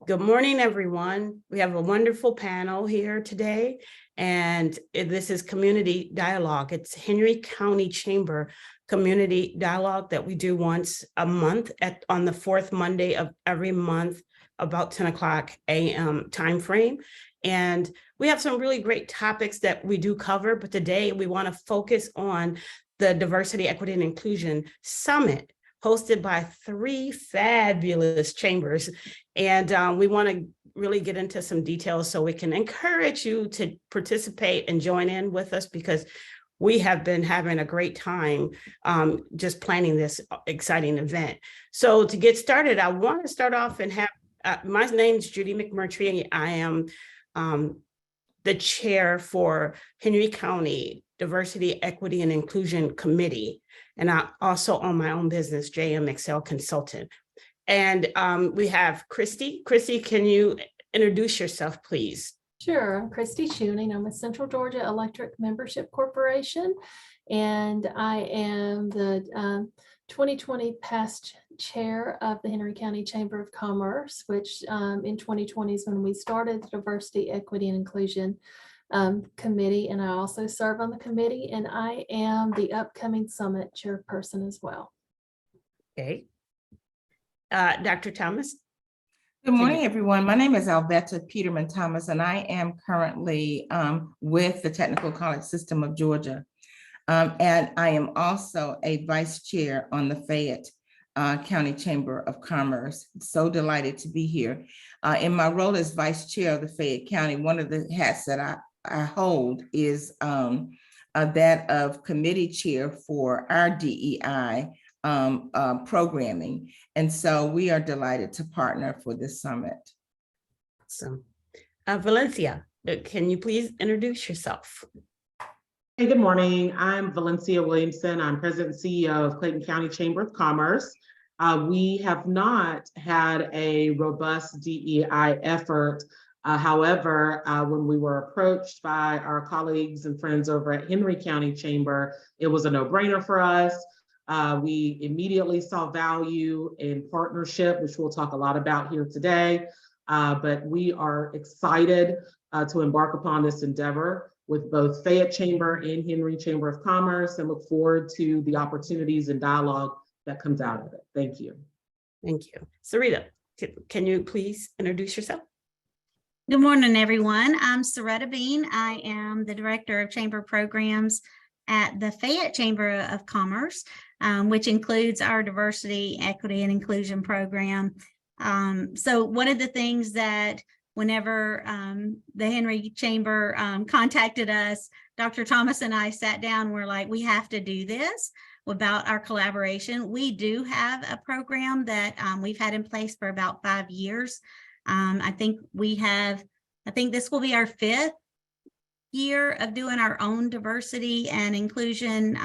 Good morning, everyone. We have a wonderful panel here today, and this is Community Dialogue. It's Henry County Chamber Community Dialogue that we do once a month on the fourth Monday of every month, about 10 o'clock a.m. time frame. And we have some really great topics that we do cover, but today we want to focus on the Diversity, Equity, and Inclusion Summit, hosted by three fabulous chambers. And we want to really get into some details so we can encourage you to participate and join in with us, because we have been having a great time just planning this exciting event. So to get started, I want to start off and have, my name is Judy McMurtry. I am the chair for Henry County Diversity, Equity, and Inclusion Committee. And I also own my own business, JM Excel Consultant. And we have Christy. Christy, can you introduce yourself, please? Sure. I'm Christy Schuning. I'm with Central Georgia Electric Membership Corporation, and I am the 2020 past chair of the Henry County Chamber of Commerce, which in 2020 is when we started the Diversity, Equity, and Inclusion Committee. And I also serve on the committee, and I am the upcoming summit chairperson as well. Okay. Dr. Thomas. Good morning, everyone. My name is Alvetta Peterman Thomas, and I am currently with the Technical College System of Georgia. And I am also a vice chair on the Fayette County Chamber of Commerce. So delighted to be here. In my role as vice chair of the Fayette County, one of the hats that I hold is that of committee chair for our DEI programming. And so we are delighted to partner for this summit. Awesome. Valencia, can you please introduce yourself? Hey, good morning. I'm Valencia Williamson. I'm president and CEO of Clayton County Chamber of Commerce. We have not had a robust DEI effort. However, when we were approached by our colleagues and friends over at Henry County Chamber, it was a no-brainer for us. We immediately saw value in partnership, which we'll talk a lot about here today. But we are excited to embark upon this endeavor with both Fayette Chamber and Henry Chamber of Commerce, and look forward to the opportunities and dialogue that comes out of it. Thank you. Thank you. Sarita, can you please introduce yourself? Good morning, everyone. I'm Sarita Bean. I am the Director of Chamber Programs at the Fayette Chamber of Commerce, which includes our Diversity, Equity, and Inclusion program. So one of the things that whenever the Henry Chamber contacted us, Dr. Thomas and I sat down, we're like, we have to do this about our collaboration. We do have a program that we've had in place for about 5 years. I think this will be our 5th year of doing our own diversity and inclusion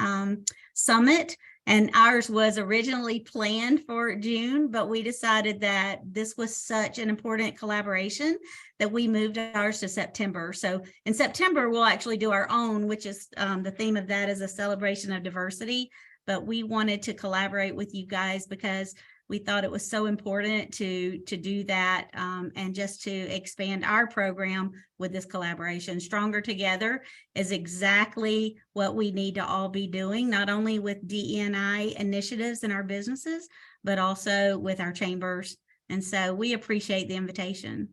summit. And ours was originally planned for June, but we decided that this was such an important collaboration that we moved ours to September. So in September, we'll actually do our own, which is the theme of that is a celebration of diversity. But we wanted to collaborate with you guys because we thought it was so important to do that and just to expand our program with this collaboration. Stronger Together is exactly what we need to all be doing, not only with DE&I initiatives in our businesses, but also with our chambers. And so we appreciate the invitation.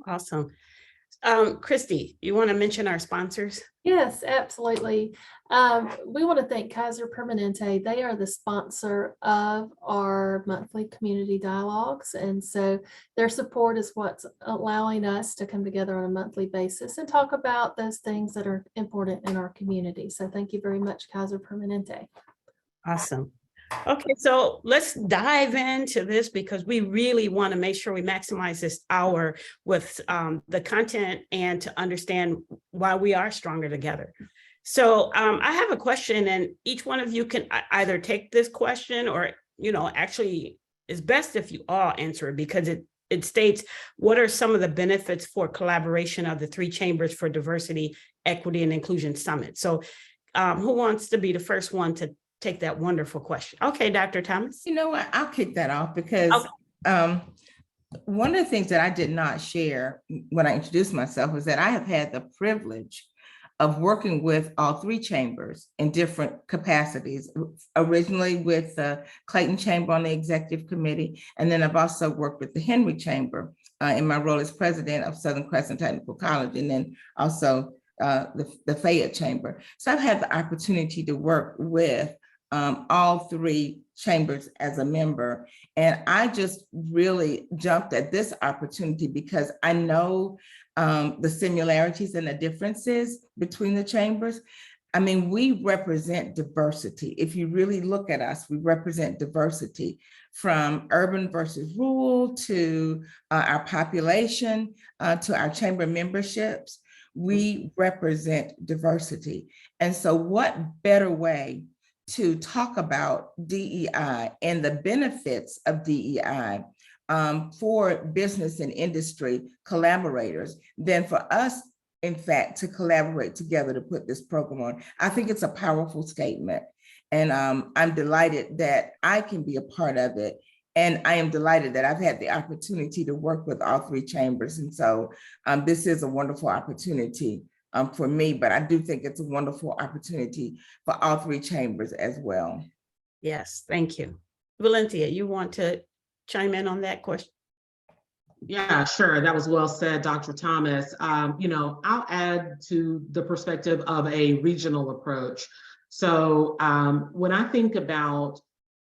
Awesome. Christy, you want to mention our sponsors? Yes, absolutely. We want to thank Kaiser Permanente. They are the sponsor of our monthly community dialogues. And so their support is what's allowing us to come together on a monthly basis and talk about those things that are important in our community. So thank you very much, Kaiser Permanente. Awesome. Okay, so let's dive into this because we really want to make sure we maximize this hour with the content and to understand why we are stronger together. So I have a question, and each one of you can either take this question or, actually it's best if you all answer it, because it states, what are some of the benefits for collaboration of the three chambers for Diversity, Equity, and Inclusion Summit? So who wants to be the first one to take that wonderful question? Okay, Dr. Thomas. You know what? I'll kick that off because One of the things that I did not share when I introduced myself was that I have had the privilege of working with all three chambers in different capacities, originally with the Clayton Chamber on the executive committee, and then I've also worked with the Henry Chamber in my role as president of Southern Crescent Technical College, and then also the Fayette Chamber. So I've had the opportunity to work with all three chambers as a member. And I just really jumped at this opportunity because I know the similarities and the differences between the chambers. I mean, we represent diversity. If you really look at us, we represent diversity from urban versus rural to our population, to our chamber memberships. We represent diversity. And so what better way to talk about DEI and the benefits of DEI for business and industry collaborators than for us, in fact, to collaborate together to put this program on. I think it's a powerful statement. And I'm delighted that I can be a part of it. And I am delighted that I've had the opportunity to work with all three chambers. And so this is a wonderful opportunity for me, but I do think it's a wonderful opportunity for all three chambers as well. Yes, thank you. Valencia, you want to chime in on that question? Yeah, sure. That was well said, Dr. Thomas. I'll add to the perspective of a regional approach. So when I think about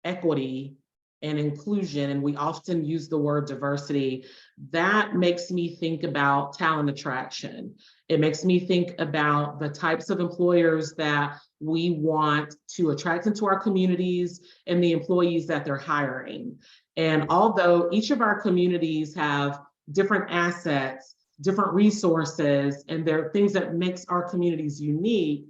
equity and inclusion, and we often use the word diversity, that makes me think about talent attraction. It makes me think about the types of employers that we want to attract into our communities and the employees that they're hiring. And although each of our communities have different assets, different resources, and there are things that makes our communities unique,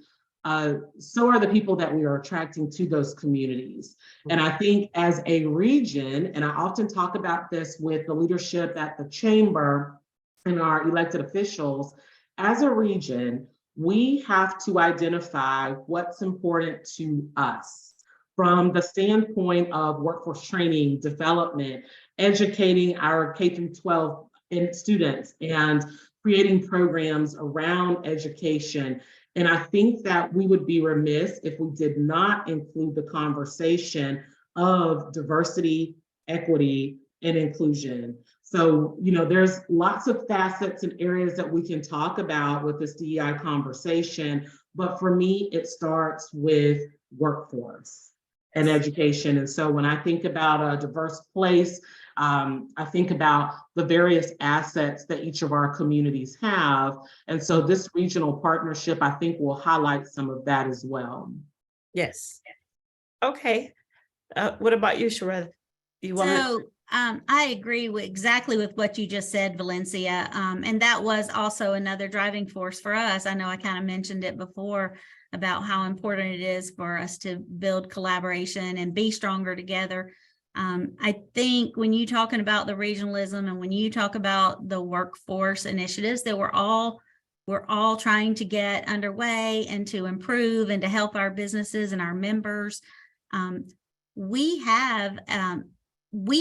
so are the people that we are attracting to those communities. And I think as a region, and I often talk about this with the leadership at the chamber and our elected officials, as a region, we have to identify what's important to us from the standpoint of workforce training, development, educating our K-12 students, and creating programs around education. And I think that we would be remiss if we did not include the conversation of diversity, equity, and inclusion. So, there's lots of facets and areas that we can talk about with this DEI conversation, but for me, it starts with workforce and education. And so when I think about a diverse place, I think about the various assets that each of our communities have. And so this regional partnership, I think, will highlight some of that as well. Yes. Okay. What about you, Sharetta? Do you want to? So I agree exactly with what you just said, Valencia. And that was also another driving force for us. I know I kind of mentioned it before about how important it is for us to build collaboration and be stronger together. I think when you're talking about the regionalism and when you talk about the workforce initiatives that we're all trying to get underway and to improve and to help our businesses and our members, we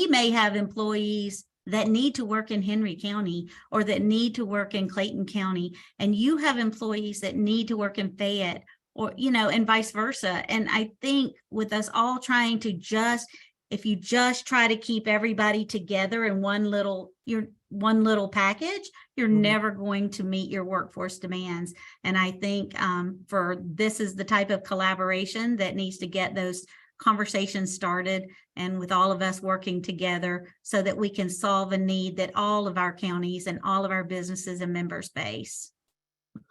may have employees that need to work in Henry County or that need to work in Clayton County, and you have employees that need to work in Fayette, or and vice versa. And I think with us all trying to if you just try to keep everybody together in one little package, you're never going to meet your workforce demands. And I think this is the type of collaboration that needs to get those conversations started, and with all of us working together so that we can solve a need that all of our counties and all of our businesses and members face.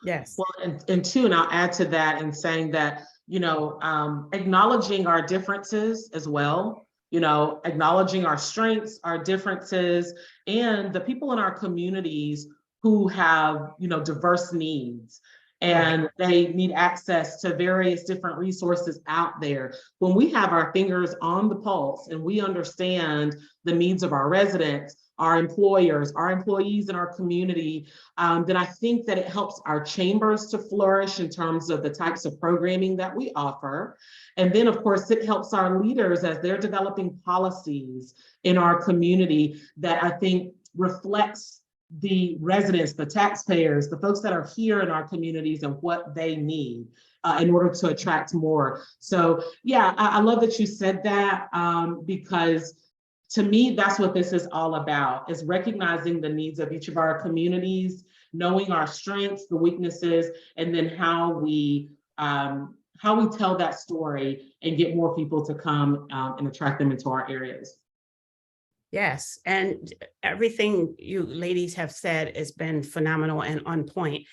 Yes. Well, and I'll add to that in saying that, acknowledging our differences as well, acknowledging our strengths, our differences, and the people in our communities who have, diverse needs. And they need access to various different resources out there. When we have our fingers on the pulse and we understand the needs of our residents, our employers, our employees in our community, then I think that it helps our chambers to flourish in terms of the types of programming that we offer. And then, of course, it helps our leaders as they're developing policies in our community that I think reflects the residents, the taxpayers, the folks that are here in our communities and what they need in order to attract more. So yeah, I love that you said that because to me, that's what this is all about, is recognizing the needs of each of our communities, knowing our strengths, the weaknesses, and then how we tell that story and get more people to come and attract them into our areas. Yes, and everything you ladies have said has been phenomenal and on point.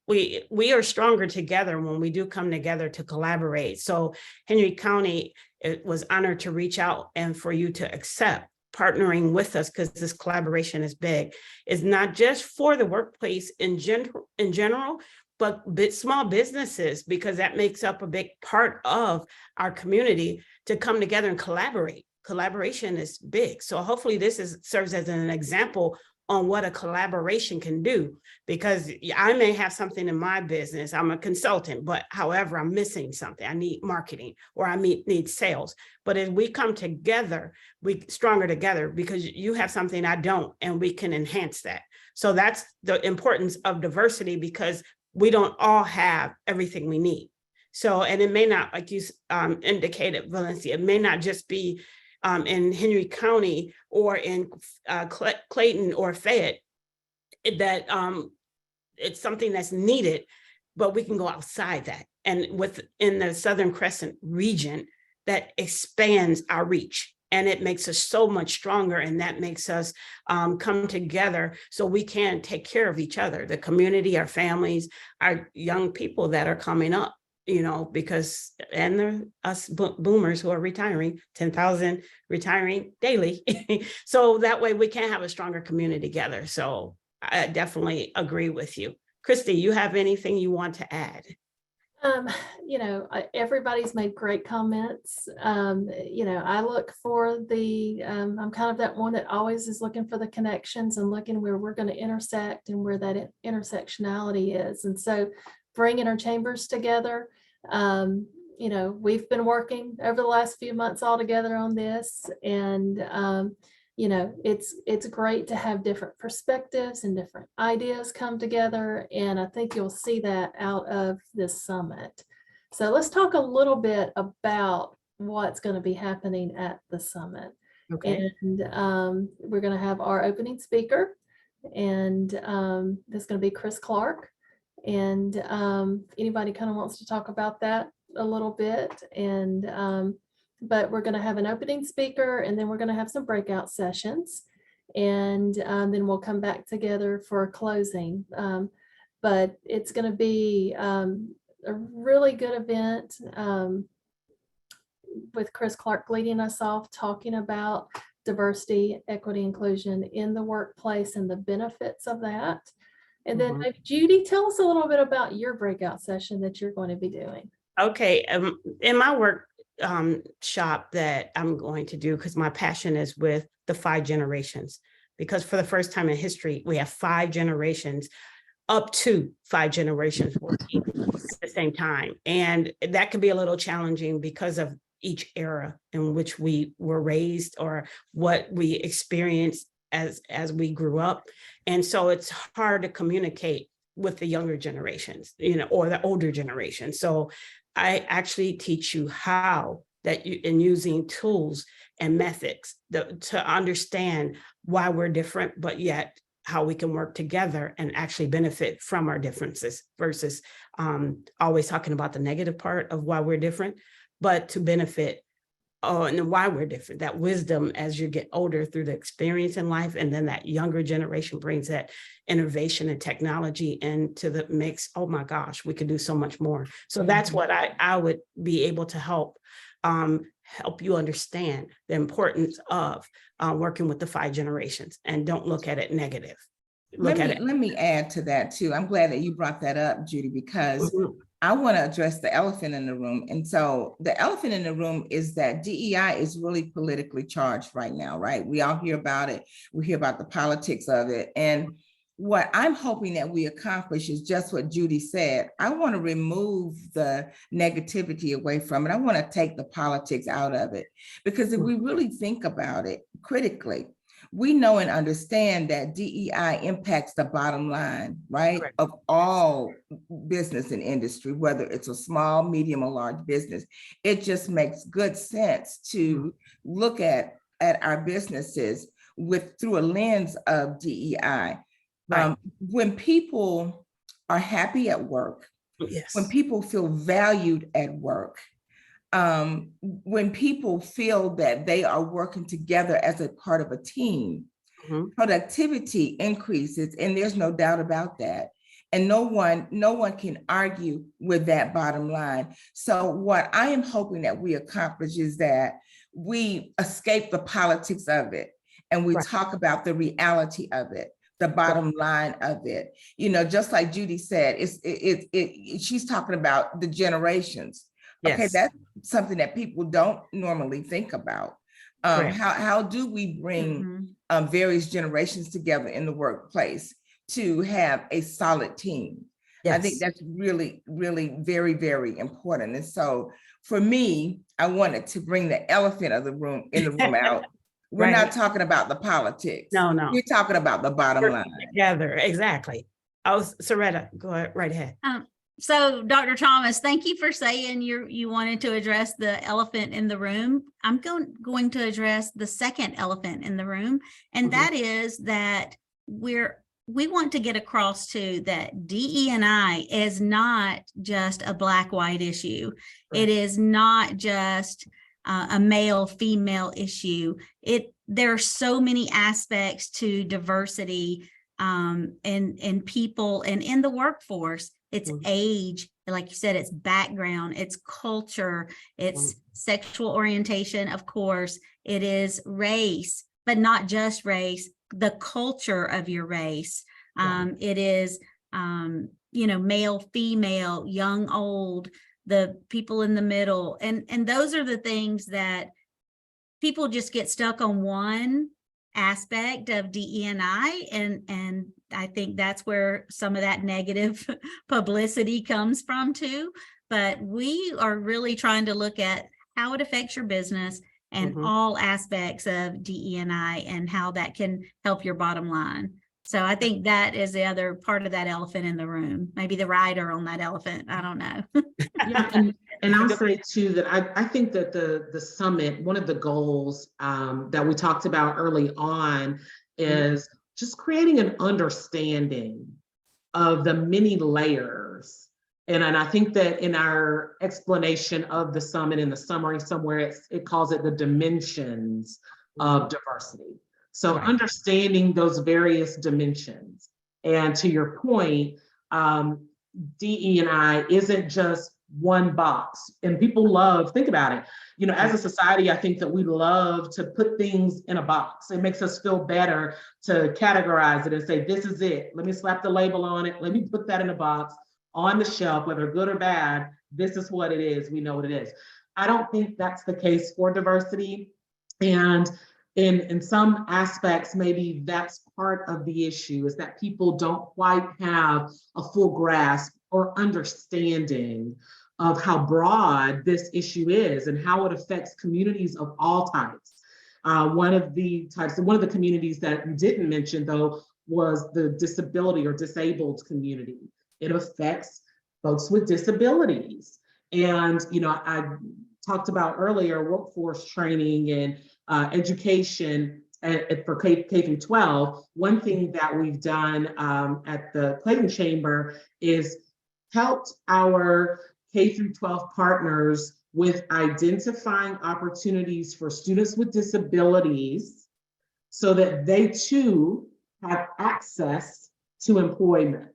We are stronger together when we do come together to collaborate. So Henry County, it was honored to reach out and for you to accept partnering with us, because this collaboration is big. It's not just for the workplace in general, but small businesses, because that makes up a big part of our community to come together and collaborate. Collaboration is big. So hopefully this serves as an example on what a collaboration can do, because I may have something in my business, I'm a consultant, but however, I'm missing something. I need marketing or I need sales. But as we come together, we stronger together, because you have something I don't, and we can enhance that. So that's the importance of diversity, because we don't all have everything we need. So, and it may not, like you indicated, Valencia, it may not just be in Henry County or in Clayton or Fayette, that it's something that's needed, but we can go outside that. And within the Southern Crescent region, that expands our reach, and it makes us so much stronger, and that makes us come together so we can take care of each other, the community, our families, our young people that are coming up. You know, because, and there us boomers who are retiring, 10,000 retiring daily. So that way we can have a stronger community together. So I definitely agree with you. Christy, you have anything you want to add? You know, everybody's made great comments. You know, I look for I'm kind of that one that always is looking for the connections and looking where we're going to intersect and where that intersectionality is. And so bringing our chambers together, you know, we've been working over the last few months all together on this, and you know, it's great to have different perspectives and different ideas come together, and I think you'll see that out of this summit. So let's talk a little bit about what's going to be happening at the summit. Okay. And we're going to have our opening speaker, and that's going to be Chris Clark. And anybody kind of wants to talk about that a little bit. And but we're going to have an opening speaker, and then we're going to have some breakout sessions, and then we'll come back together for a closing. But it's going to be a really good event with Chris Clark leading us off, talking about diversity, equity, inclusion in the workplace and the benefits of that. And then Judy, tell us a little bit about your breakout session that you're going to be doing. Okay, in my work shop that I'm going to do, because my passion is with the 5 generations, because for the first time in history, we have 5 generations, up to 5 generations working at the same time. And that can be a little challenging because of each era in which we were raised or what we experienced as we grew up. And so it's hard to communicate with the younger generations, you know, or the older generation. So I actually teach you how that in using tools and methods to understand why we're different, but yet how we can work together and actually benefit from our differences, versus always talking about the negative part of why we're different, but to benefit and why we're different, that wisdom as you get older through the experience in life. And then that younger generation brings that innovation and technology into the mix. Oh my gosh, we could do so much more. So that's what I would be able to help you understand the importance of working with the 5 generations, and don't look at it negative. Let me add to that too. I'm glad that you brought that up, Judy, because I want to address the elephant in the room. And so the elephant in the room is that DEI is really politically charged right now, right? We all hear about it. We hear about the politics of it. And what I'm hoping that we accomplish is just what Judy said. I want to remove the negativity away from it. I want to take the politics out of it, because if we really think about it critically, we know and understand that DEI impacts the bottom line, right, Correct. of all business and industry, whether it's a small, medium, or large business. It just makes good sense to look at our businesses through a lens of DEI. Right. When people are happy at work, Yes. when people feel valued at work, when people feel that they are working together as a part of a team, Mhm. productivity increases, and there's no doubt about that. And no one can argue with that bottom line. So what I am hoping that we accomplish is that we escape the politics of it, and we Right. talk about the reality of it, the bottom line of it. You know, just like Judy said, she's talking about the generations. Okay, Yes. that's something that people don't normally think about. Correct. How do we bring Mhm. various generations together in the workplace to have a solid team? I think Yes. that's really, really very, very important. And so for me, I wanted to bring the elephant of the room out. We're not Right. talking about the politics. No, no. We're talking about the bottom Working line. together, exactly. Oh, Soretta, go right ahead. So Dr. Thomas, thank you for saying you wanted to address the elephant in the room. I'm going to address the second elephant in the room, and Mhm. that is that we want to get across to that DE&I is not just a black-white issue. Right. It is not just a male-female issue. There are so many aspects to diversity in people and in the workforce. It's Mhm. age, like you said, it's background, it's culture, it's sexual orientation, of course, it is race, but not just race, the culture of your race. It is, male, female, young, old, the people in the middle. And those are the things that people just get stuck on one aspect of DE&I, and I think that's where some of that negative publicity comes from too. But we are really trying to look at how it affects your business and Mhm. all aspects of DE&I and how that can help your bottom line. So I think that is the other part of that elephant in the room, maybe the rider on that elephant. I don't know. Yeah, and I'll say too that I think that the summit, one of the goals that we talked about early on is just creating an understanding of the many layers. And I think that in our explanation of the summit, in the summary somewhere, it calls it the dimensions of diversity. So Right. understanding those various dimensions. And to your point, DE&I isn't just one box. And people love, think about it, as a society, I think that we love to put things in a box. It makes us feel better to categorize it and say, this is it. Let me slap the label on it. Let me put that in a box on the shelf, whether good or bad. This is what it is. We know what it is. I don't think that's the case for diversity. And in some aspects, maybe that's part of the issue, is that people don't quite have a full grasp or understanding of how broad this issue is and how it affects communities of all types. One of the communities that you didn't mention, though, was the disability or disabled community. It affects folks with disabilities. And, I talked about earlier workforce training and education for K through 12. One thing that we've done at the Clayton Chamber is helped our K through 12 partners with identifying opportunities for students with disabilities so that they too have access to employment.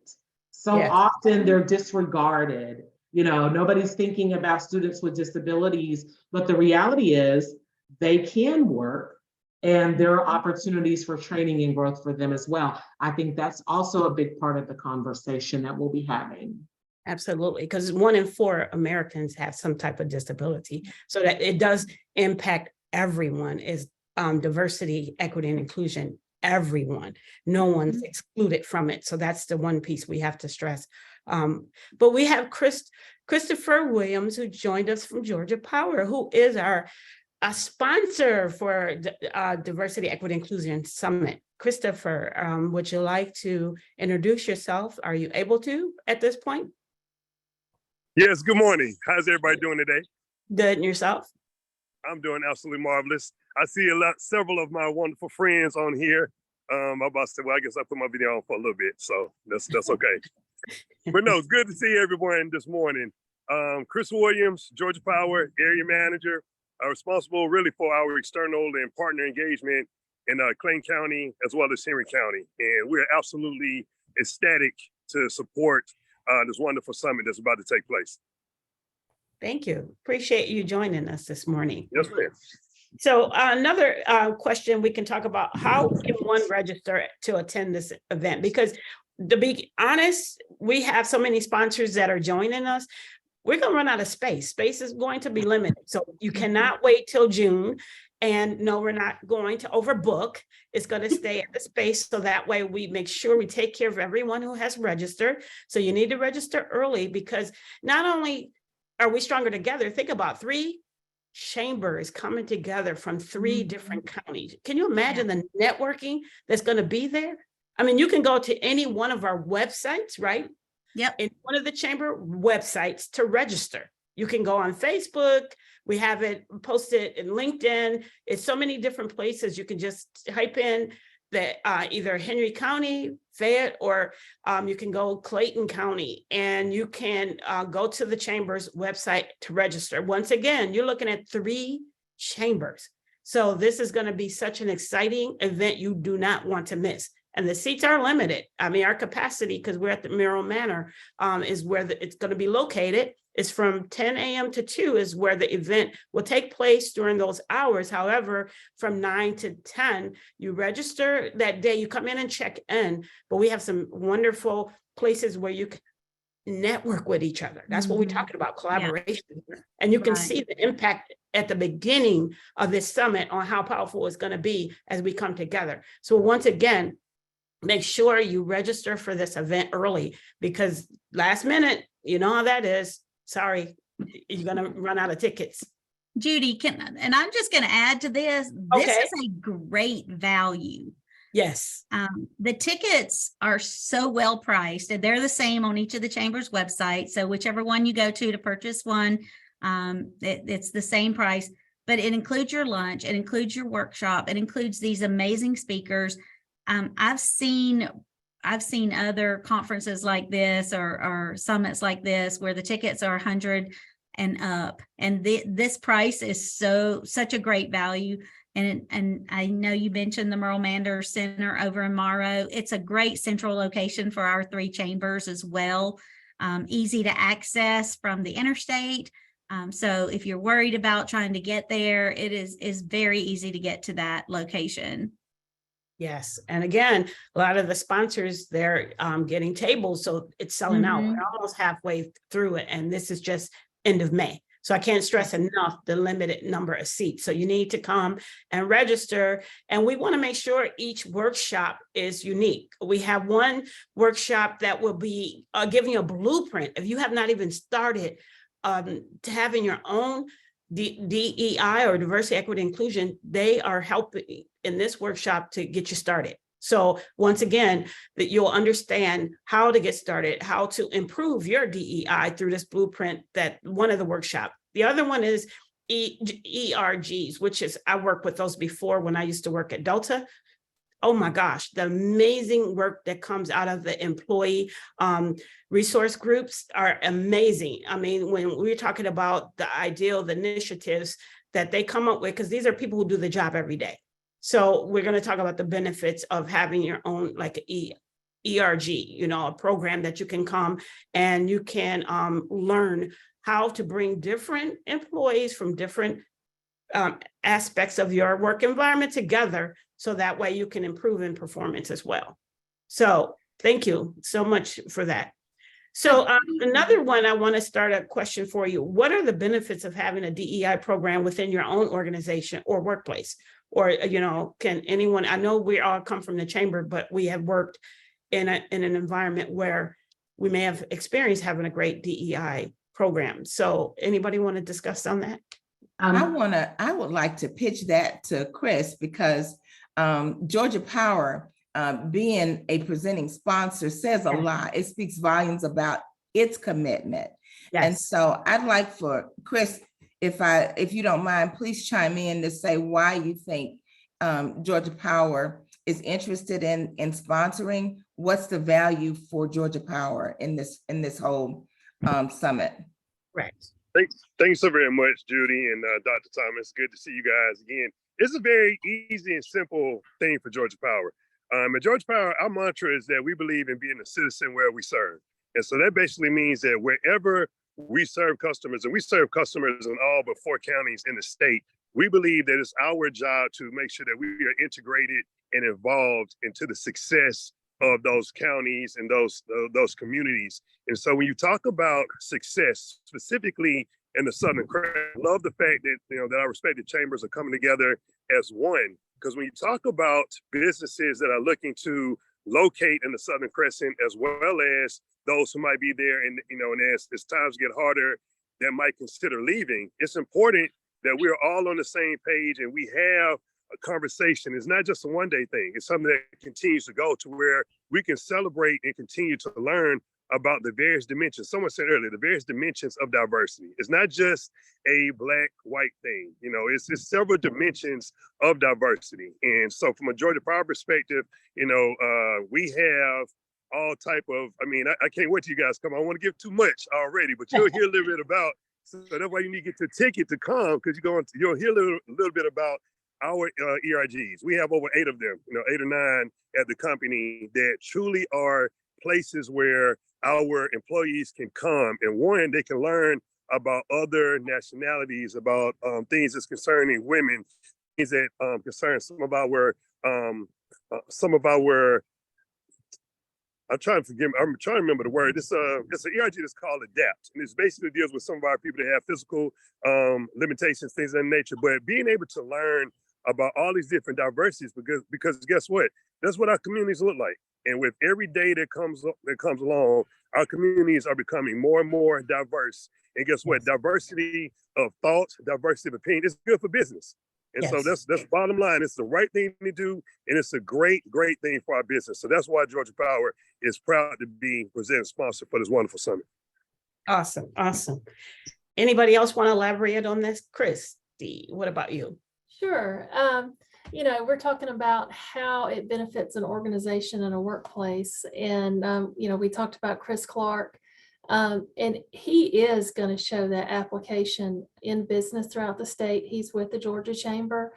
So Yes. often they're disregarded. Nobody's thinking about students with disabilities, but the reality is they can work and there are opportunities for training and growth for them as well. I think that's also a big part of the conversation that we'll be having. Absolutely, because 1 in 4 Americans have some type of disability, so that it does impact everyone. Is diversity, equity, and inclusion everyone. No one's excluded from it. So that's the one piece we have to stress. But we have Christopher Williams, who joined us from Georgia Power, who is our sponsor for the Diversity, Equity, Inclusion Summit. Christopher, would you like to introduce yourself? Are you able to at this point? Yes, good morning. How's everybody doing today? Good, and yourself? I'm doing absolutely marvelous. I see several of my wonderful friends on here. I'm about to say, well, I guess I put my video on for a little bit, so that's okay. But no, it's good to see everyone this morning. Chris Williams, Georgia Power Area Manager, responsible really for our external and partner engagement in Clayton County as well as Henry County. And we're absolutely ecstatic to support this wonderful summit that's about to take place. Thank you. Appreciate you joining us this morning. Yes, ma'am. So another question we can talk about, how can one register to attend this event? Because to be honest, we have so many sponsors that are joining us. We're going to run out of space. Space is going to be limited. So you cannot wait till June. And no, we're not going to overbook. It's going to stay at the space. So that way we make sure we take care of everyone who has registered. So you need to register early, because not only are we stronger together, think about 3 chambers coming together from 3 different counties. Can you imagine the networking that's going to be there? I mean, you can go to any one of our websites, right? Yep. In one of the chamber websites to register. You can go on Facebook. We have it posted in LinkedIn. It's so many different places. You can just type in the either Henry County, Fayette, or you can go Clayton County, and you can go to the chamber's website to register. Once again, you're looking at 3 chambers. So this is going to be such an exciting event you do not want to miss. And the seats are limited. I mean, our capacity, because we're at the Merrill Manor, is where it's going to be located. It's from 10 a.m. to 2 is where the event will take place during those hours. However, from 9 to 10, you register that day, you come in and check in, but we have some wonderful places where you can network with each other. That's what we're talking about, collaboration. And you can see the impact at the beginning of this summit on how powerful it's going to be as we come together. So once again, make sure you register for this event early, because last minute, you know how that is. Sorry, you're going to run out of tickets. Judy, and I'm just going to add to this. This is a great value. Yes. The tickets are so well priced, and they're the same on each of the chamber's websites. So whichever one you go to purchase one, it's the same price, but it includes your lunch, it includes your workshop, it includes these amazing speakers. I've seen other conferences like this or summits like this where the tickets are 100 and up, and this price is such a great value. And I know you mentioned the Merle Mander Center over in Morrow. It's a great central location for our 3 chambers as well. Easy to access from the interstate. So if you're worried about trying to get there, it is very easy to get to that location. Yes. And again, a lot of the sponsors, they're getting tables, so it's selling out. We're almost halfway through it, and this is just end of May. So I can't stress enough the limited number of seats. So you need to come and register. And we want to make sure each workshop is unique. We have one workshop that will be giving you a blueprint. If you have not even started to having your own DEI or diversity, equity, inclusion, they are helping in this workshop to get you started. So once again, that you'll understand how to get started, how to improve your DEI through this blueprint, that one of the workshop. The other one is ERGs, which is, I worked with those before when I used to work at Delta. Oh my gosh, the amazing work that comes out of the employee resource groups are amazing. I mean, when we're talking about the ideal, the initiatives that they come up with, because these are people who do the job every day. So we're going to talk about the benefits of having your own like ERG, you know, a program that you can come and you can learn how to bring different employees from different aspects of your work environment together, so that way you can improve in performance as well. So thank you so much for that. So another one, I want to start a question for you. What are the benefits of having a DEI program within your own organization or workplace? Or, can anyone, I know we all come from the chamber, but we have worked in an environment where we may have experienced having a great DEI program. So anybody want to discuss on that? I would like to pitch that to Chris because Georgia Power, being a presenting sponsor, says a lot. It speaks volumes about its commitment. And Yes. so I'd like for Chris, if you don't mind, please chime in to say why you think Georgia Power is interested in sponsoring. What's the value for Georgia Power in this whole summit? Right. Thanks so very much, Judy and Dr. Thomas. Good to see you guys again. It's a very easy and simple thing for Georgia Power. At Georgia Power, our mantra is that we believe in being a citizen where we serve. And so that basically means that wherever we serve customers, and we serve customers in all but 4 counties in the state, we believe that it's our job to make sure that we are integrated and involved into the success of those counties and those communities. And so when you talk about success, specifically in the Southern Crest, I love the fact that, that our respective chambers are coming together as one. Because when you talk about businesses that are looking to locate in the Southern Crescent, as well as those who might be there and, and as times get harder, that might consider leaving, it's important that we're all on the same page and we have a conversation. It's not just a one-day thing. It's something that continues to go to where we can celebrate and continue to learn about the various dimensions. Someone said earlier, the various dimensions of diversity. It's not just a black, white thing. It's several dimensions of diversity. And so from a Georgia Power perspective, we have all type of, I can't wait till you guys come. I don't want to give too much already, but you'll hear a little bit about, so that's why you need to get your ticket to come, because you'll hear a little bit about our ERGs. We have over 8 of them, 8 or 9 at the company that truly are places where our employees can come and one, they can learn about other nationalities, about things that's concerning women, things that concern some of our I'm trying to remember the word. It's an ERG that's called ADAPT, and it basically deals with some of our people that have physical limitations, things of that nature. But being able to learn about all these different diversities, because guess what? That's what our communities look like. And with every day that comes along, our communities are becoming more and more diverse. And guess what? Diversity of thought, diversity of opinion is good for business. And so that's bottom line. It's the right thing to do, and it's a great, great thing for our business. So that's why Georgia Power is proud to be presenting sponsor for this wonderful summit. Awesome. Anybody else want to elaborate on this? Christy, what about you? Sure. We're talking about how it benefits an organization and a workplace. And, we talked about Chris Clark, and he is going to show that application in business throughout the state. He's with the Georgia Chamber,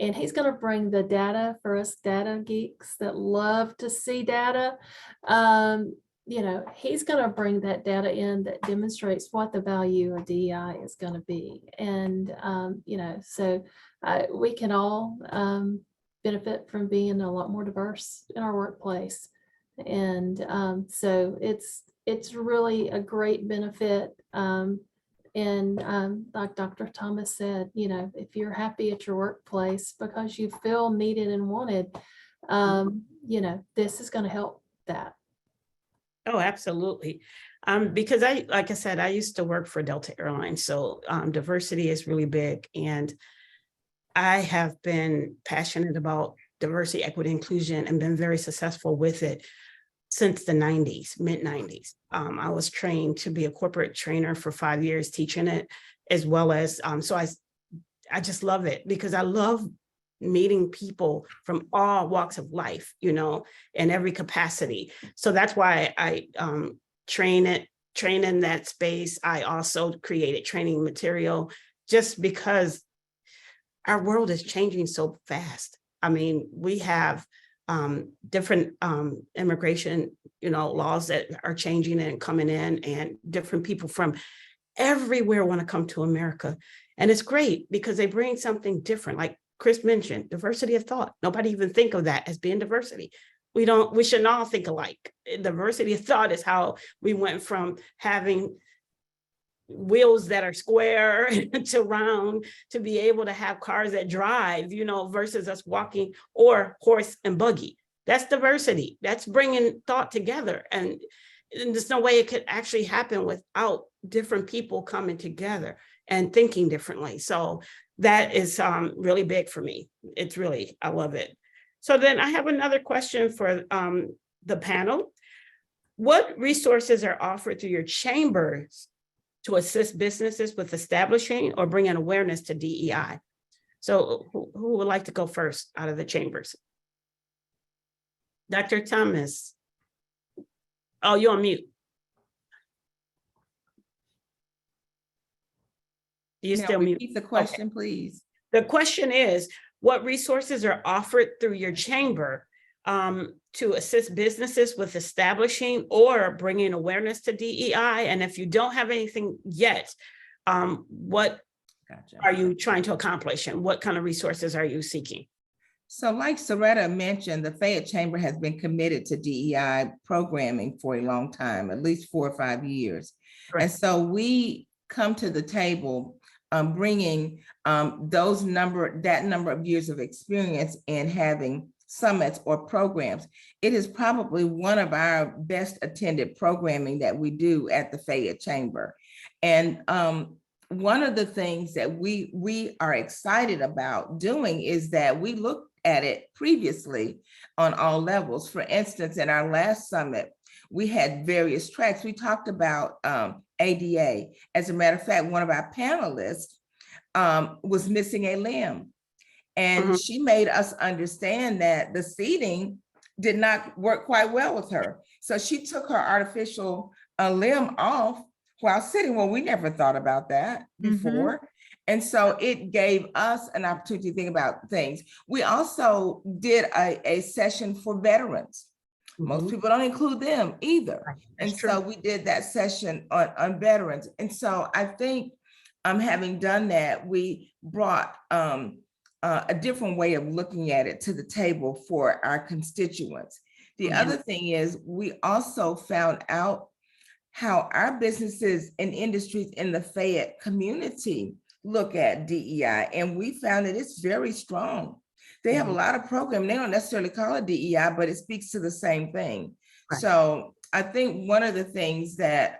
and he's going to bring the data for us data geeks that love to see data. He's going to bring that data in that demonstrates what the value of DEI is going to be. And, so we can all benefit from being a lot more diverse in our workplace. And so it's really a great benefit. And like Dr. Thomas said, if you're happy at your workplace because you feel needed and wanted, this is going to help that. Oh, absolutely. Because like I said, I used to work for Delta Airlines. So diversity is really big. And I have been passionate about diversity, equity, inclusion, and been very successful with it since the 90s, mid 90s. I was trained to be a corporate trainer for 5 years, teaching it, as well as, so I just love it because I love meeting people from all walks of life, in every capacity. So that's why I train in that space. I also created training material just because our world is changing so fast. We have different immigration, laws that are changing and coming in, and different people from everywhere want to come to America. And it's great because they bring something different. Like Chris mentioned, diversity of thought. Nobody even think of that as being diversity. We shouldn't all think alike. Diversity of thought is how we went from having wheels that are square to round, to be able to have cars that drive, you know, versus us walking, or horse and buggy. That's diversity. That's bringing thought together. And there's no way it could actually happen without different people coming together and thinking differently. So that is really big for me. It's really, I love it. So then I have another question for the panel. What resources are offered through your chambers to assist businesses with establishing or bringing awareness to DEI? So who would like to go first out of the chambers? Dr. Thomas. Oh, you're on mute. You Now, still mute? repeat the question, please. The question is, what resources are offered through your chamber to assist businesses with establishing or bringing awareness to DEI? And if you don't have anything yet, what Gotcha. are you trying to accomplish, and what kind of resources are you seeking? So like Soretta mentioned, the Fayette Chamber has been committed to DEI programming for a long time, at least 4 or 5 years. Correct. And so we come to the table bringing that number of years of experience in having summits or programs. It is probably one of our best attended programming that we do at the Fayette Chamber. And one of the things that we are excited about doing is that we looked at it previously on all levels. For instance, in our last summit, we had various tracks. We talked about ADA. As a matter of fact, one of our panelists was missing a limb. And she made us understand that the seating did not work quite well with her. So she took her artificial limb off while sitting. Well, we never thought about that before. And so it gave us an opportunity to think about things. We also did a session for veterans. Most people don't include them either. And so we did that session on veterans. And so I think having done that, we brought a different way of looking at it to the table for our constituents. The other thing is we also found out how our businesses and industries in the Fayette community look at DEI, and we found that it's very strong. They have a lot of programs. They don't necessarily call it DEI, but it speaks to the same thing. Right. So I think one of the things that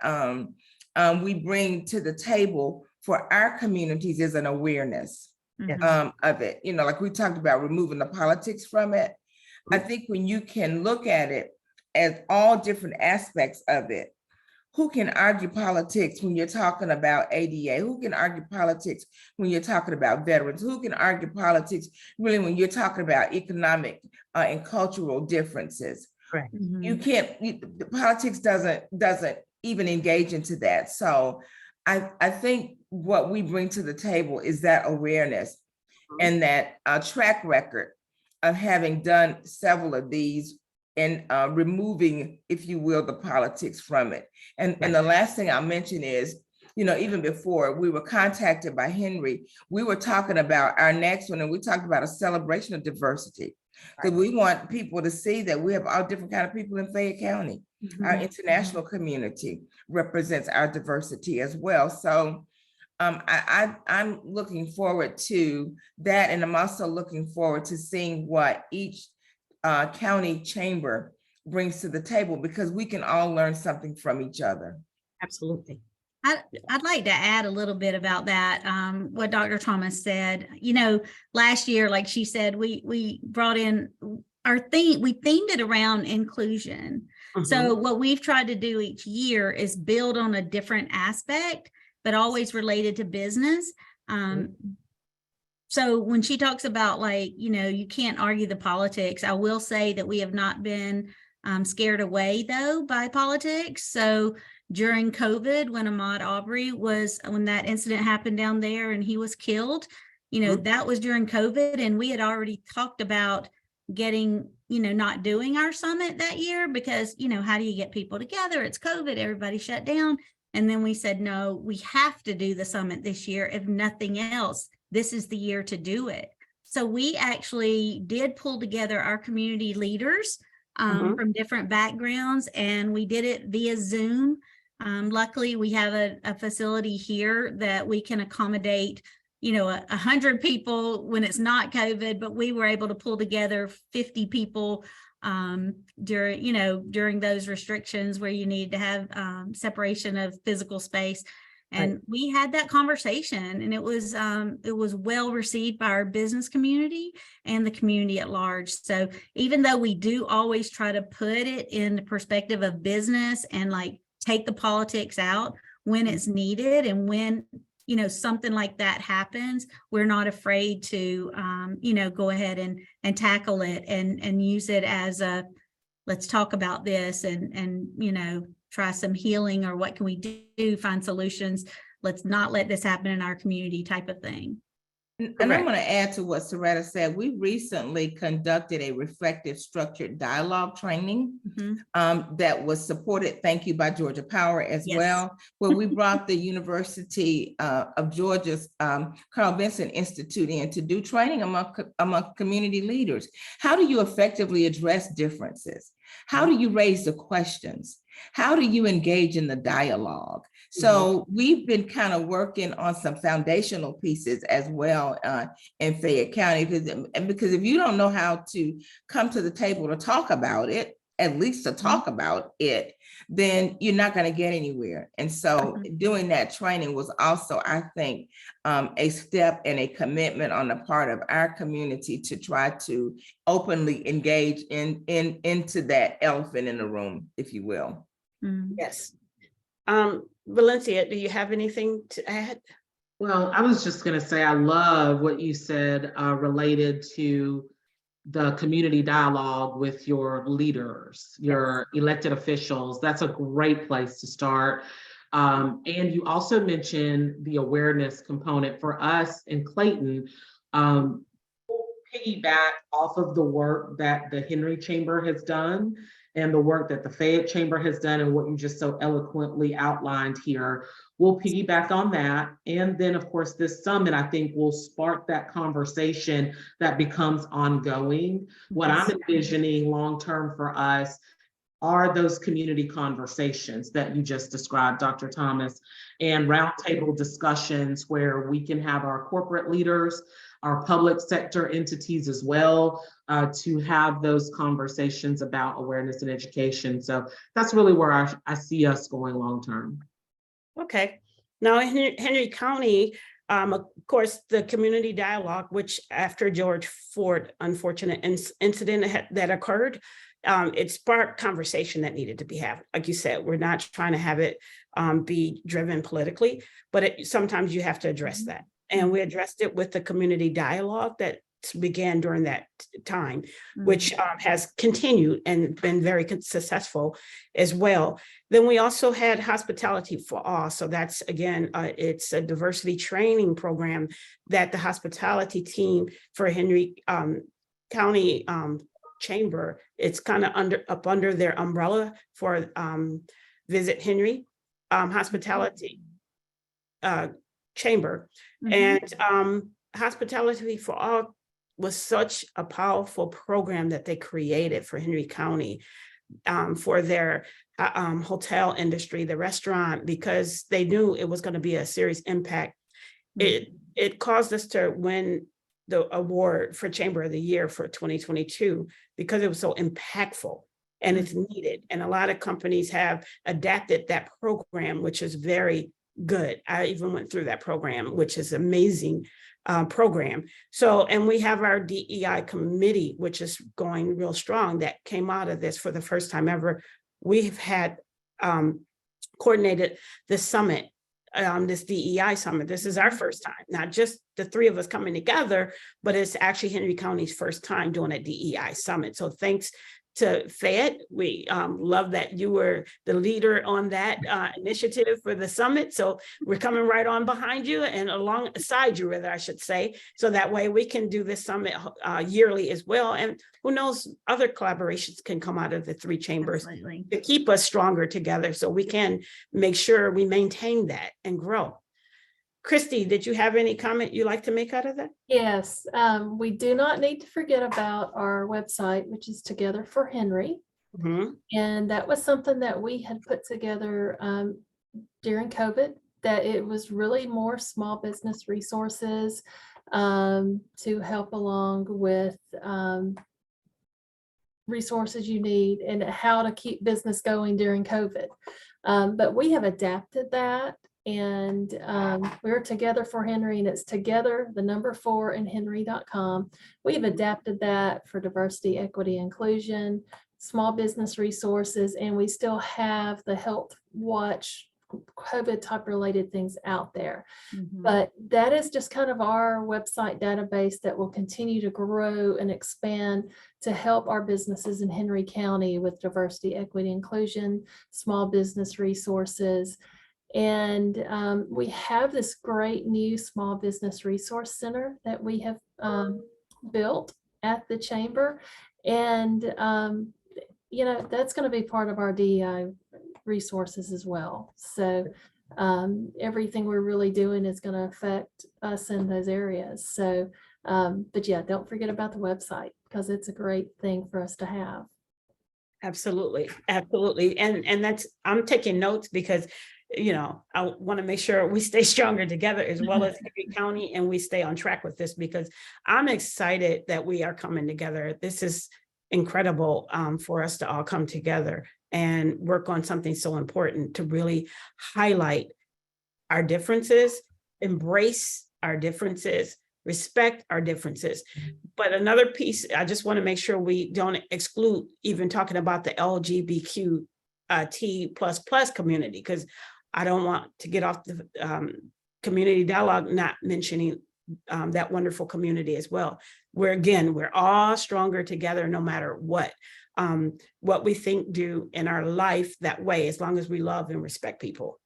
we bring to the table for our communities is an awareness of it. You know, like we talked about removing the politics from it. I think when you can look at it as all different aspects of it, who can argue politics when you're talking about ADA? Who can argue politics when you're talking about veterans? Who can argue politics really when you're talking about economic and cultural differences? Correct. You can't, politics doesn't even engage into that. So I think what we bring to the table is that awareness and that track record of having done several of these and removing, if you will, the politics from it. And the last thing I'll mention is, you know, even before we were contacted by Henry, we were talking about our next one, and we talked about a celebration of diversity. Because we want people to see that we have all different kind of people in Fayette County. Our international community represents our diversity as well. So I'm looking forward to that. And I'm also looking forward to seeing what each county chamber brings to the table, because we can all learn something from each other. Absolutely. I'd like to add a little bit about that, what Dr. Thomas said. You know, last year, like she said, we brought in our theme, we themed it around inclusion. So what we've tried to do each year is build on a different aspect, but always related to business. So when she talks about, like, you know, you can't argue the politics, I will say that we have not been scared away though by politics. So during COVID, when Ahmaud Arbery when that incident happened down there and he was killed, you know, that was during COVID, and we had already talked about getting, you know, not doing our summit that year because, you know, how do you get people together? It's COVID, everybody shut down. And then we said, no, we have to do the summit this year. If nothing else, this is the year to do it. So we actually did pull together our community leaders from different backgrounds, and we did it via Zoom. Luckily, we have a facility here that we can accommodate, 100 people when it's not COVID, but we were able to pull together 50 people during those restrictions where you need to have separation of physical space. And we had that conversation, and it was well received by our business community and the community at large. So even though we do always try to put it in the perspective of business and like take the politics out when it's needed, and when something like that happens, we're not afraid to go ahead and tackle it and use it as a, let's talk about this and try some healing, or what can we do, find solutions. Let's not let this happen in our community type of thing. And I'm going to add to what Soretta said. We recently conducted a reflective structured dialogue training that was supported, thank you, by Georgia Power as well, where we brought the University of Georgia's Carl Vinson Institute in to do training among community leaders. How do you effectively address differences? How do you raise the questions? How do you engage in the dialogue? So we've been kind of working on some foundational pieces as well in Fayette County, because if you don't know how to come to the table to talk about it, at least to talk about it, then you're not going to get anywhere. And so doing that training was also, I think, a step and a commitment on the part of our community to try to openly engage into that elephant in the room, if you will. Yes. Valencia, do you have anything to add? Well, I was just going to say, I love what you said related to the community dialogue with your leaders, your elected officials. That's a great place to start. And you also mentioned the awareness component for us in Clayton. We'll piggyback off of the work that the Henry Chamber has done and the work that the Fayette Chamber has done, and what you just so eloquently outlined here. We'll piggyback on that. And then, of course, this summit, I think, will spark that conversation that becomes ongoing. What I'm envisioning long-term for us are those community conversations that you just described, Dr. Thomas, and roundtable discussions where we can have our corporate leaders, our public sector entities as well, to have those conversations about awareness and education. So that's really where I see us going long-term. Okay. Now in Henry County, of course, the community dialogue, which after George Ford unfortunate incident that occurred, it sparked conversation that needed to be had. Like you said, we're not trying to have it be driven politically, but sometimes you have to address that. And we addressed it with the community dialogue that began during that time, which has continued and been very successful as well. Then we also had Hospitality for All. So that's, again, it's a diversity training program that the hospitality team for Henry County Chamber, it's kind of up under their umbrella for Visit Henry Hospitality Chamber. And Hospitality for All was such a powerful program that they created for Henry County for their hotel industry, the restaurant, because they knew it was going to be a serious impact. It caused us to win the award for Chamber of the Year for 2022 because it was so impactful and it's needed. And a lot of companies have adapted that program, which is very good. I even went through that program, which is amazing program. So, and we have our DEI committee, which is going real strong, that came out of this for the first time ever. We've had coordinated this summit, this DEI summit. This is our first time, not just the three of us coming together, but it's actually Henry County's first time doing a DEI summit. So thanks to Fayette. We love that you were the leader on that initiative for the summit. So we're coming right on behind you and alongside you, rather, I should say. So that way we can do this summit yearly as well. And who knows, other collaborations can come out of the three chambers to keep us stronger together so we can make sure we maintain that and grow. Christy, did you have any comment you'd like to make out of that? Yes, we do not need to forget about our website, which is Together for Henry. And that was something that we had put together during COVID, that it was really more small business resources to help along with resources you need and how to keep business going during COVID. But we have adapted that, and we're Together for Henry, and it's together, the number 4 in henry.com. We've adapted that for diversity, equity, inclusion, small business resources, and we still have the Health Watch COVID type related things out there. But that is just kind of our website database that will continue to grow and expand to help our businesses in Henry County with diversity, equity, inclusion, small business resources. And we have this great new small business resource center that we have built at the chamber. And, you know, that's going to be part of our DEI resources as well. So everything we're really doing is going to affect us in those areas. So, but yeah, don't forget about the website, because it's a great thing for us to have. Absolutely, absolutely. And that's, I'm taking notes because, you know, I want to make sure we stay stronger together as well as Henry County, and we stay on track with this, because I'm excited that we are coming together. This is incredible for us to all come together and work on something so important, to really highlight our differences, embrace our differences, respect our differences. But another piece, I just want to make sure we don't exclude even talking about the LGBTQ+ community, because I don't want to get off the community dialogue not mentioning that wonderful community as well. We're all stronger together no matter what we think, do in our life that way, as long as we love and respect people.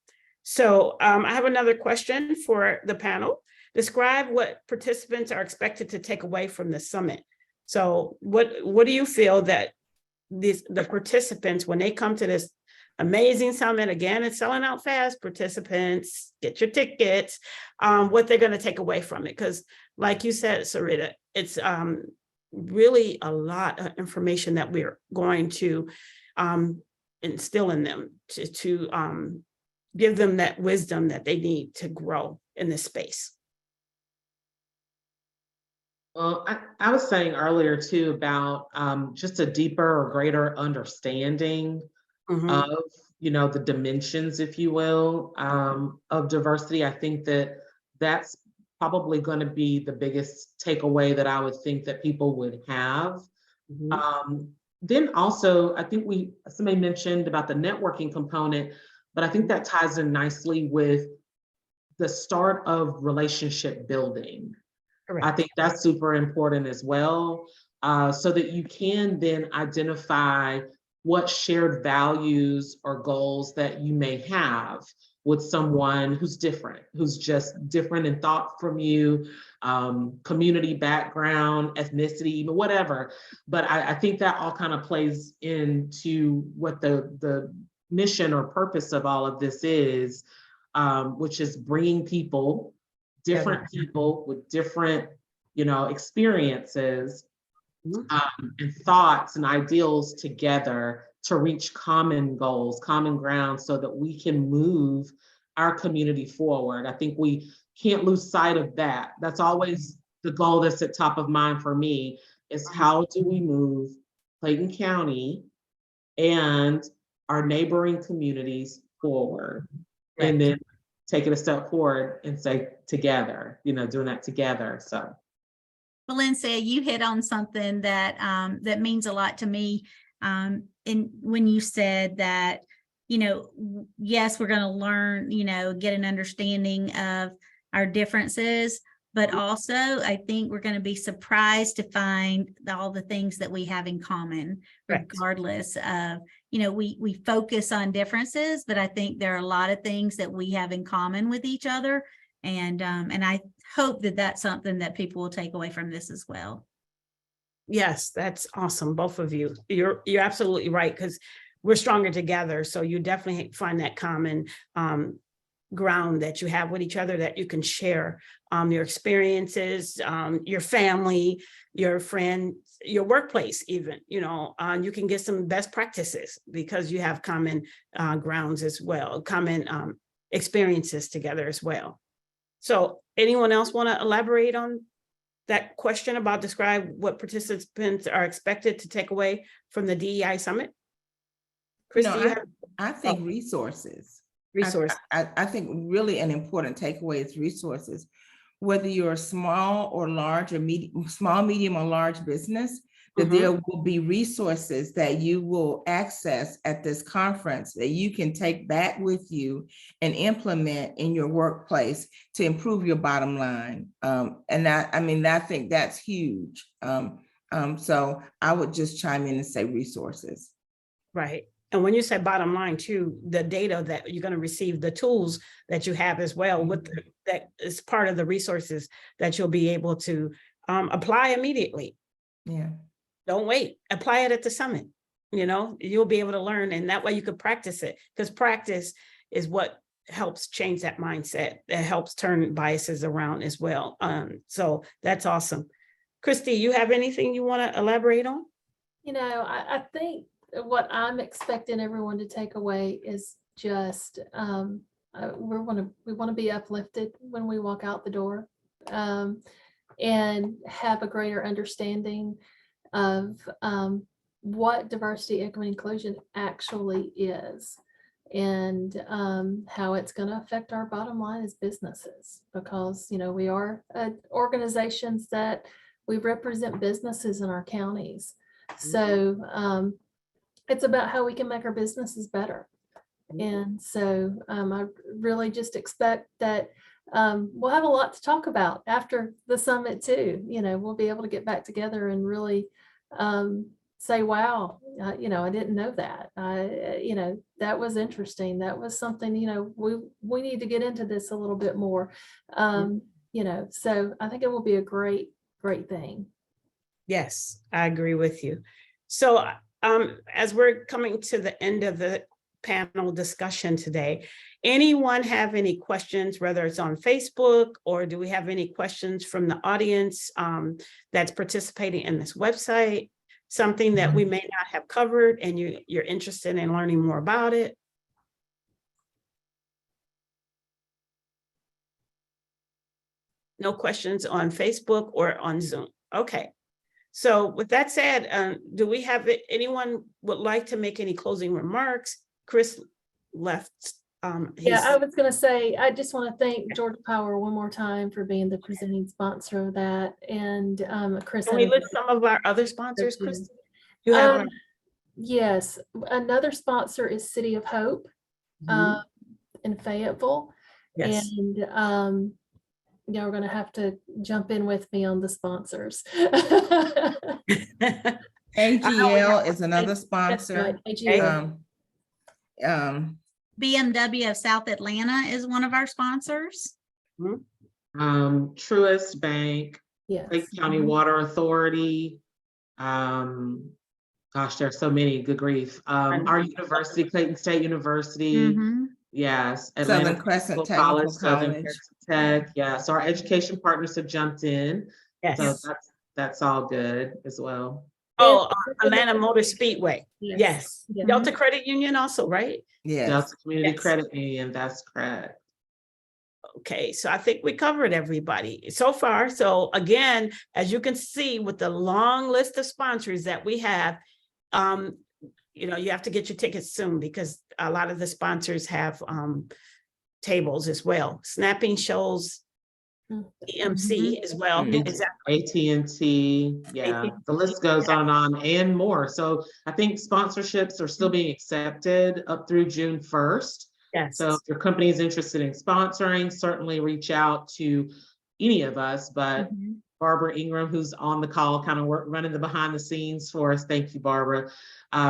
So I have another question for the panel. Describe what participants are expected to take away from the summit. So what do you feel that the participants, when they come to this amazing summit, again, it's selling out fast, participants, get your tickets, what they're going to take away from it? Because like you said, Sarita, it's really a lot of information that we're going to instill in them to give them that wisdom that they need to grow in this space. Well, I was saying earlier too about just a deeper or greater understanding of, you know, the dimensions, if you will, of diversity. I think that that's probably going to be the biggest takeaway that I would think that people would have. Then also, I think somebody mentioned about the networking component, but I think that ties in nicely with the start of relationship building. Correct. I think that's super important as well, so that you can then identify what shared values or goals that you may have with someone who's different, who's just different in thought from you, community background, ethnicity, even whatever. But I think that all kind of plays into what the mission or purpose of all of this is, which is bringing people, different people with different, you know, experiences and thoughts and ideals together to reach common goals, common ground, so that we can move our community forward. I think we can't lose sight of that. That's always the goal that's at top of mind for me, is how do we move Clayton County and our neighboring communities forward? Right. And then take it a step forward and say together, you know, doing that together. So Valencia, you hit on something that that means a lot to me. And when you said that, you know, yes, we're going to learn, you know, get an understanding of our differences, but also I think we're going to be surprised to find all the things that we have in common, regardless of, you know, we focus on differences, but I think there are a lot of things that we have in common with each other. And I hope that that's something that people will take away from this as well. Yes, that's awesome. Both of you. You're absolutely right, because we're stronger together. So you definitely find that common ground that you have with each other, that you can share your experiences, your family, your friends, your workplace even, you can get some best practices because you have common grounds as well, common experiences together as well. So anyone else want to elaborate on that question about describe what participants are expected to take away from the DEI Summit? Christy, you have I think resources. resource. I think really an important takeaway is resources. Whether you're a small or large or small, medium or large business, that there will be resources that you will access at this conference that you can take back with you and implement in your workplace to improve your bottom line. And I think that's huge. So I would just chime in and say resources. Right. And when you say bottom line too, the data that you're going to receive, the tools that you have as well, that is part of the resources that you'll be able to apply immediately. Yeah. Don't wait, apply it at the summit. You'll be able to learn, and that way you could practice it, because practice is what helps change that mindset, that helps turn biases around as well. So that's awesome. Christy, you have anything you want to elaborate on? I think what I'm expecting everyone to take away is just we want to be uplifted when we walk out the door, and have a greater understanding of what diversity, equity, inclusion actually is, and how it's going to affect our bottom line as businesses, because we are organizations that we represent businesses in our counties. So it's about how we can make our businesses better. And so I really just expect that we'll have a lot to talk about after the summit too. We'll be able to get back together and really say, wow, I didn't know that. That was interesting. That was something, we need to get into this a little bit more. So I think it will be a great thing. Yes, I agree with you. So as we're coming to the end of the panel discussion today, anyone have any questions, whether it's on Facebook, or do we have any questions from the audience that's participating in this website, something that we may not have covered and you're interested in learning more about it? No questions on Facebook or on Zoom. Okay. So with that said, do we have anyone would like to make any closing remarks? Chris left. Yeah, I was going to say, I just want to thank Georgia Power one more time for being the presenting sponsor of that. And Chris, can we list some of our other sponsors, Chris? You have yes, another sponsor is City of Hope in Fayetteville. Yes. And we're going to have to jump in with me on the sponsors. AGL is another sponsor. AGL. BMW of South Atlanta is one of our sponsors. Truist Bank, Yes. Lake County Water Authority. Gosh, there's so many, good grief. Our university, Clayton State University. Yes. Southern Crescent Technical Southern College. Crescent Tech. Yeah. So our education partners have jumped in. Yes. So that's all good as well. Oh, Atlanta Motor Speedway. Yes. Yes. Delta Credit Union also, right? Yes. Delta Community Yes. Credit Union, that's correct. Okay, so I think we covered everybody so far. So again, as you can see with the long list of sponsors that we have, you have to get your tickets soon because a lot of the sponsors have tables as well. Snapping Shows, EMC as well. AT&T, yeah, the list goes on and more. So I think sponsorships are still being accepted up through June 1st. Yes. So if your company is interested in sponsoring, certainly reach out to any of us, but Barbara Ingram, who's on the call, kind of running the behind the scenes for us. Thank you, Barbara.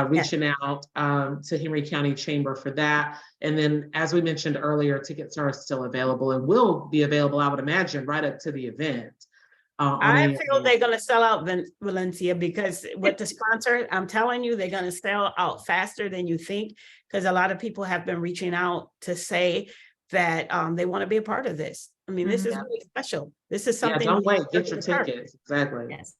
Reaching out to Henry County Chamber for that. And then, as we mentioned earlier, tickets are still available and will be available, I would imagine, right up to the event. I feel they're going to sell out, Valencia, because with the sponsor, I'm telling you, they're going to sell out faster than you think, because a lot of people have been reaching out to say that they want to be a part of this. I mean, this is really special. This is something. Yeah, don't wait, get your tickets. Exactly. Yes.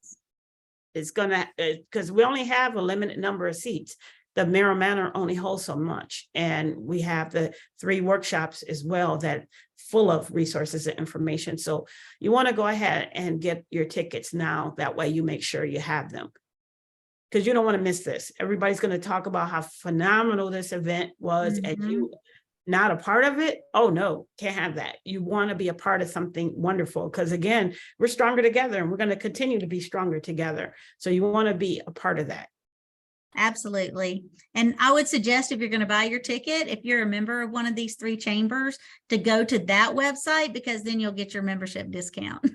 is gonna, because we only have a limited number of seats. The Merrill Manor only holds so much. And we have the 3 workshops as well that full of resources and information. So you want to go ahead and get your tickets now. That way you make sure you have them. Because you don't want to miss this. Everybody's going to talk about how phenomenal this event was, and you not a part of it. Oh no, can't have that. You want to be a part of something wonderful, because again, we're stronger together and we're going to continue to be stronger together. So you want to be a part of that. Absolutely. And I would suggest, if you're going to buy your ticket, if you're a member of one of these 3 chambers, to go to that website, because then you'll get your membership discount.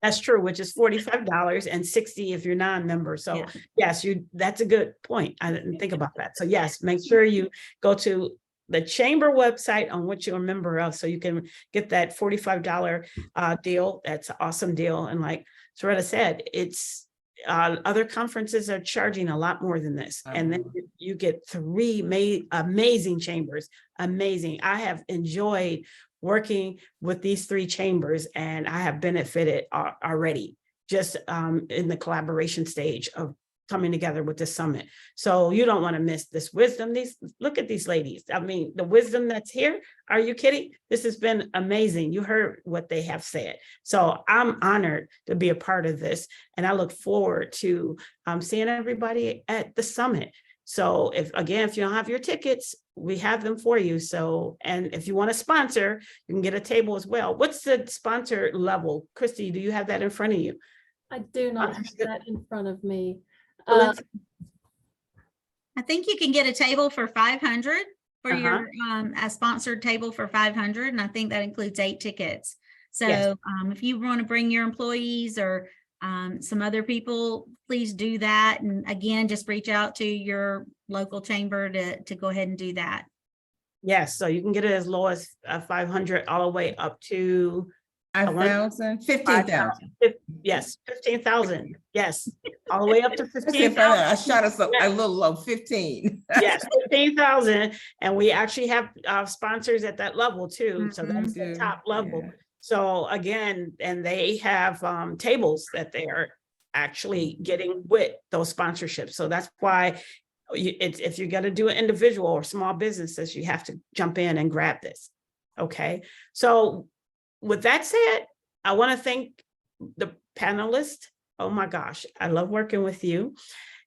That's true, which is $45 and $60 if you're non-member. So Yeah. yes, that's a good point. I didn't think about that. So yes, make sure you go to the chamber website on what you're a member of, so you can get that $45 deal. That's an awesome deal. And like Soretta said, it's other conferences are charging a lot more than this. And then you get 3 amazing chambers. Amazing. I have enjoyed working with these 3 chambers, and I have benefited already just in the collaboration stage of coming together with the summit. So you don't want to miss this wisdom. Look at these ladies. I mean, the wisdom that's here. Are you kidding? This has been amazing. You heard what they have said. So I'm honored to be a part of this. And I look forward to seeing everybody at the summit. So if you don't have your tickets, we have them for you. So, and if you want to sponsor, you can get a table as well. What's the sponsor level? Christy, do you have that in front of you? I do not have that in front of me. Well, I think you can get a table for 500 for your a sponsored table for 500, and I think that includes 8 tickets. So Yes. if you want to bring your employees or some other people, please do that. And again, just reach out to your local chamber to go ahead and do that. Yes, so you can get it as low as 500 all the way up to 1,000, 15,000. Yes, 15,000. Yes, all the way up to I 15,000. shot us a little low, 15. Yes, 15,000. And we actually have sponsors at that level too. So that's the Good. top level. Yeah. So again, and they have tables that they are actually getting with those sponsorships. So that's why if you're going to do an individual or small businesses, you have to jump in and grab this. Okay. So with that said, I want to thank the panelists. Oh my gosh, I love working with you.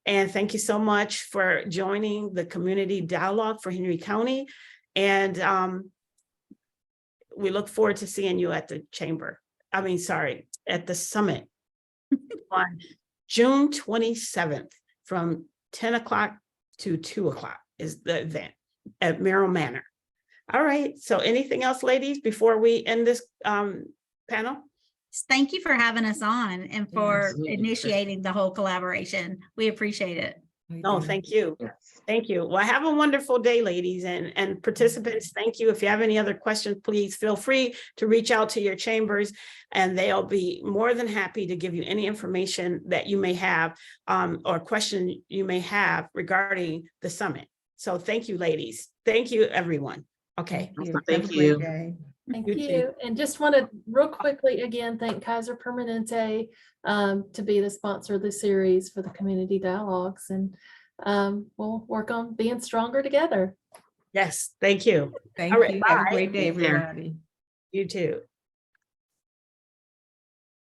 And thank you so much for joining the community dialogue for Henry County. And we look forward to seeing you at the chamber. At the summit on June 27th from 10 o'clock to 2 o'clock is the event at Merrill Manor. All right. So anything else, ladies, before we end this panel? Thank you for having us on and for Absolutely. initiating the whole collaboration. We appreciate it. No, thank you. Yes. Thank you. Well, have a wonderful day, ladies and participants. Thank you. If you have any other questions, please feel free to reach out to your chambers, and they'll be more than happy to give you any information that you may have or question you may have regarding the summit. So thank you, ladies. Thank you, everyone. Okay. Thank you. Thank You you. too. And just want to real quickly again thank Kaiser Permanente to be the sponsor of the series for the community dialogues, and we'll work on being stronger together. Yes. Thank you. Thank All right, you. Have bye. a great day, Take care. everybody. You too.